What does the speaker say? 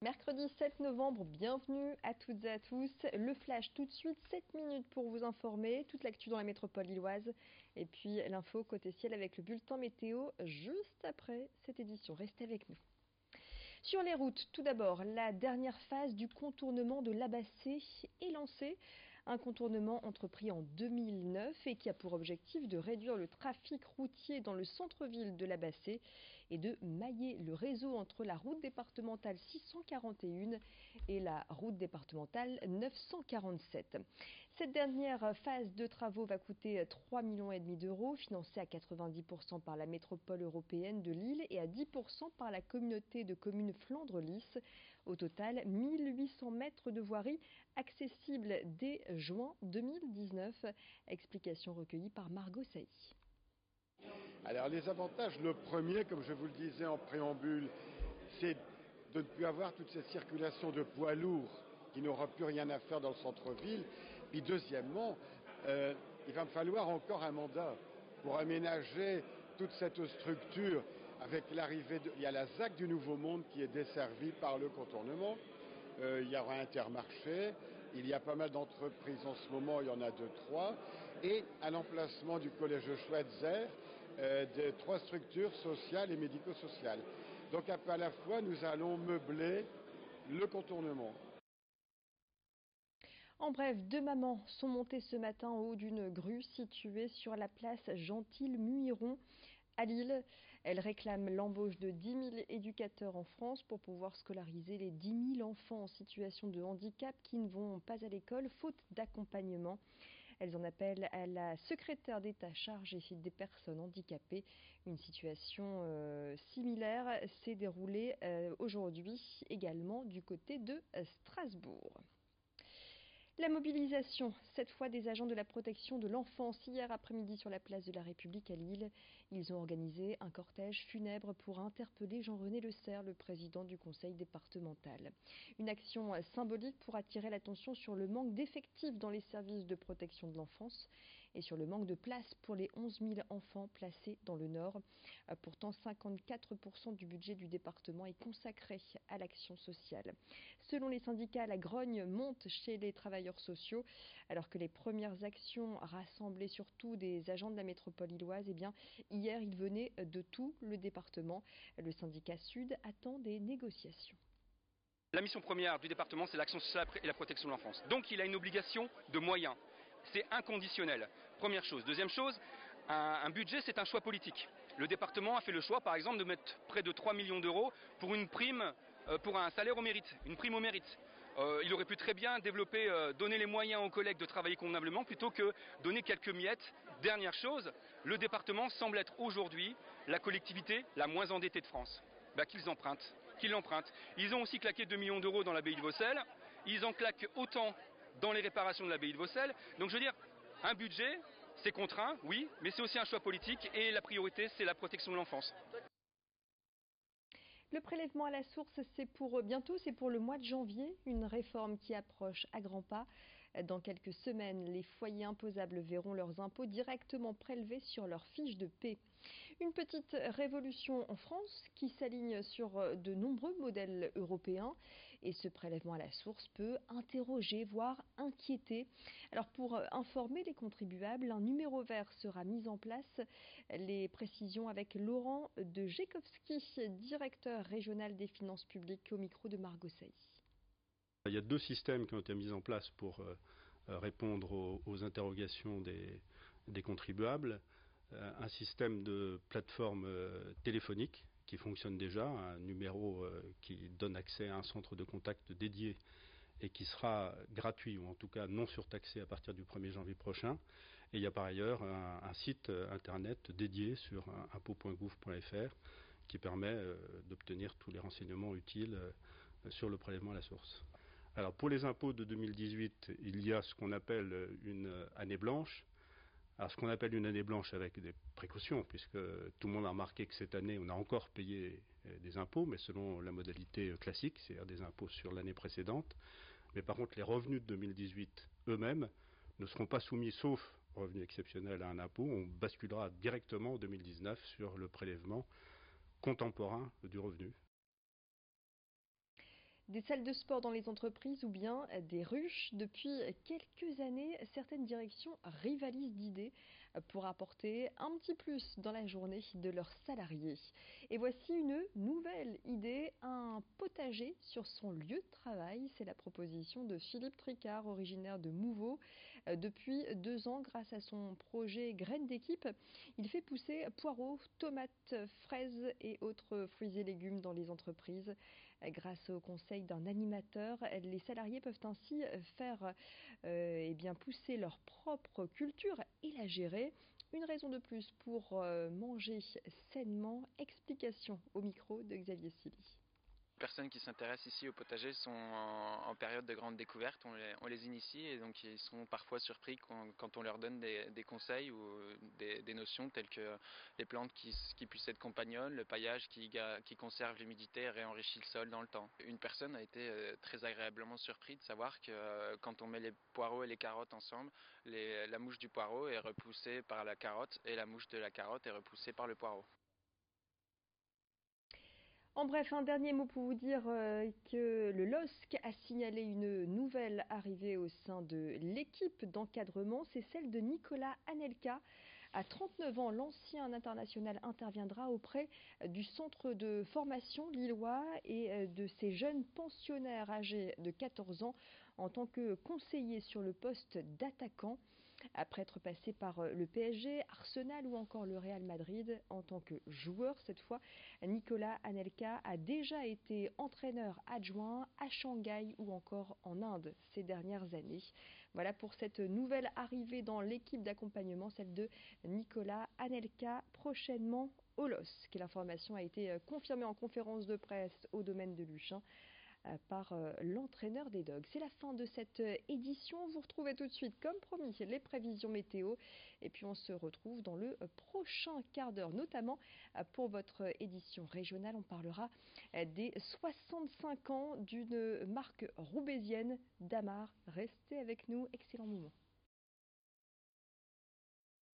Mercredi 7 novembre, bienvenue à toutes et à tous. Le flash tout de suite, 7 minutes pour vous informer, toute l'actu dans la métropole lilloise. Et puis l'info côté ciel avec le bulletin météo juste après cette édition. Restez avec nous. Sur les routes, tout d'abord, la dernière phase du contournement de l'Abassé est lancée. Un contournement entrepris en 2009 et qui a pour objectif de réduire le trafic routier dans le centre-ville de l'Abassé et de mailler le réseau entre la route départementale 641 et la route départementale 947. Cette dernière phase de travaux va coûter 3,5 millions d'euros, financée à 90% par la métropole européenne de Lille et à 10% par la communauté de communes Flandre-Lys. Au total, 1800 mètres de voirie accessibles dès juin 2019. Explication recueillie par Margot Sailly. Alors les avantages, le premier, comme je vous le disais en préambule, c'est de ne plus avoir toute cette circulation de poids lourds qui n'aura plus rien à faire dans le centre-ville. Puis deuxièmement, il va me falloir encore un mandat pour aménager toute cette structure avec l'arrivée il y a la ZAC du Nouveau Monde qui est desservie par le contournement. Il y aura Intermarché, il y a pas mal d'entreprises en ce moment, il y en a 2-3, et à l'emplacement du collège de Schweitzer, de 3 structures sociales et médico-sociales. Donc à la fois, nous allons meubler le contournement. En bref, 2 mamans sont montées ce matin en haut d'une grue située sur la place Gentil-Muiron à Lille. Elles réclament l'embauche de 10 000 éducateurs en France pour pouvoir scolariser les 10 000 enfants en situation de handicap qui ne vont pas à l'école faute d'accompagnement. Elles en appellent à la secrétaire d'État chargée des personnes handicapées. Une situation similaire s'est déroulée aujourd'hui également du côté de Strasbourg. La mobilisation, cette fois des agents de la protection de l'enfance, hier après-midi sur la place de la République à Lille. Ils ont organisé un cortège funèbre pour interpeller Jean-René Le Serre, le président du conseil départemental. Une action symbolique pour attirer l'attention sur le manque d'effectifs dans les services de protection de l'enfance et sur le manque de place pour les 11 000 enfants placés dans le Nord. Pourtant, 54% du budget du département est consacré à l'action sociale. Selon les syndicats, la grogne monte chez les travailleurs sociaux, alors que les premières actions rassemblaient surtout des agents de la métropole lilloise, hier, ils venaient de tout le département. Le syndicat Sud attend des négociations. La mission première du département, c'est l'action sociale et la protection de l'enfance. Donc il a une obligation de moyens. C'est inconditionnel. Première chose. Deuxième chose, un budget, c'est un choix politique. Le département a fait le choix, par exemple, de mettre près de 3 millions d'euros pour une prime, pour un salaire au mérite, une prime au mérite. Il aurait pu très bien développer, donner les moyens aux collègues de travailler convenablement plutôt que donner quelques miettes. Dernière chose, le département semble être aujourd'hui la collectivité la moins endettée de France. Qu'ils l'empruntent. Ils ont aussi claqué 2 millions d'euros dans l'abbaye de Vaucelles. Ils en claquent autant dans les réparations de l'abbaye de Vaucelles. Donc je veux dire, un budget, c'est contraint, oui, mais c'est aussi un choix politique et la priorité, c'est la protection de l'enfance. Le prélèvement à la source, c'est pour bientôt, c'est pour le mois de janvier, une réforme qui approche à grands pas. Dans quelques semaines, les foyers imposables verront leurs impôts directement prélevés sur leur fiche de paie. Une petite révolution en France qui s'aligne sur de nombreux modèles européens. Et ce prélèvement à la source peut interroger, voire inquiéter. Alors pour informer les contribuables, un numéro vert sera mis en place. Les précisions avec Laurent de Gekowski, directeur régional des finances publiques, au micro de Margot Sailly. Il y a 2 systèmes qui ont été mis en place pour répondre aux interrogations des contribuables. Un système de plateforme téléphonique qui fonctionne déjà, un numéro qui donne accès à un centre de contact dédié et qui sera gratuit ou en tout cas non surtaxé à partir du 1er janvier prochain. Et il y a par ailleurs un site internet dédié sur impôts.gouv.fr qui permet d'obtenir tous les renseignements utiles sur le prélèvement à la source. Alors pour les impôts de 2018, il y a ce qu'on appelle une année blanche. Alors ce qu'on appelle une année blanche avec des précautions, puisque tout le monde a remarqué que cette année on a encore payé des impôts, mais selon la modalité classique, c'est-à-dire des impôts sur l'année précédente. Mais par contre les revenus de 2018 eux-mêmes ne seront pas soumis, sauf revenus exceptionnels, à un impôt. On basculera directement en 2019 sur le prélèvement contemporain du revenu. Des salles de sport dans les entreprises ou bien des ruches. Depuis quelques années, certaines directions rivalisent d'idées pour apporter un petit plus dans la journée de leurs salariés. Et voici une nouvelle idée, un potager sur son lieu de travail. C'est la proposition de Philippe Tricard, originaire de Mouveau. Depuis 2 ans, grâce à son projet Graines d'équipe, il fait pousser poireaux, tomates, fraises et autres fruits et légumes dans les entreprises. Grâce au conseil d'un animateur, les salariés peuvent ainsi faire pousser leur propre culture et la gérer. Une raison de plus pour manger sainement. Explication au micro de Xavier Silly. Les personnes qui s'intéressent ici au potager sont en période de grande découverte, on les initie et donc ils sont parfois surpris quand on leur donne des conseils ou des notions telles que les plantes qui puissent être compagnoles, le paillage qui conserve l'humidité et réenrichit le sol dans le temps. Une personne a été très agréablement surprise de savoir que quand on met les poireaux et les carottes ensemble, la mouche du poireau est repoussée par la carotte et la mouche de la carotte est repoussée par le poireau. En bref, un dernier mot pour vous dire que le LOSC a signalé une nouvelle arrivée au sein de l'équipe d'encadrement. C'est celle de Nicolas Anelka. À 39 ans, l'ancien international interviendra auprès du centre de formation lillois et de ces jeunes pensionnaires âgés de 14 ans en tant que conseiller sur le poste d'attaquant. Après être passé par le PSG, Arsenal ou encore le Real Madrid en tant que joueur cette fois, Nicolas Anelka a déjà été entraîneur adjoint à Shanghai ou encore en Inde ces dernières années. Voilà pour cette nouvelle arrivée dans l'équipe d'accompagnement, celle de Nicolas Anelka, prochainement au LOSC. L'information a été confirmée en conférence de presse au domaine de Luchin par l'entraîneur des Dogs. C'est la fin de cette édition. Vous retrouvez tout de suite, comme promis, les prévisions météo. Et puis on se retrouve dans le prochain quart d'heure, notamment pour votre édition régionale. On parlera des 65 ans d'une marque roubaisienne, Damar. Restez avec nous. Excellent moment.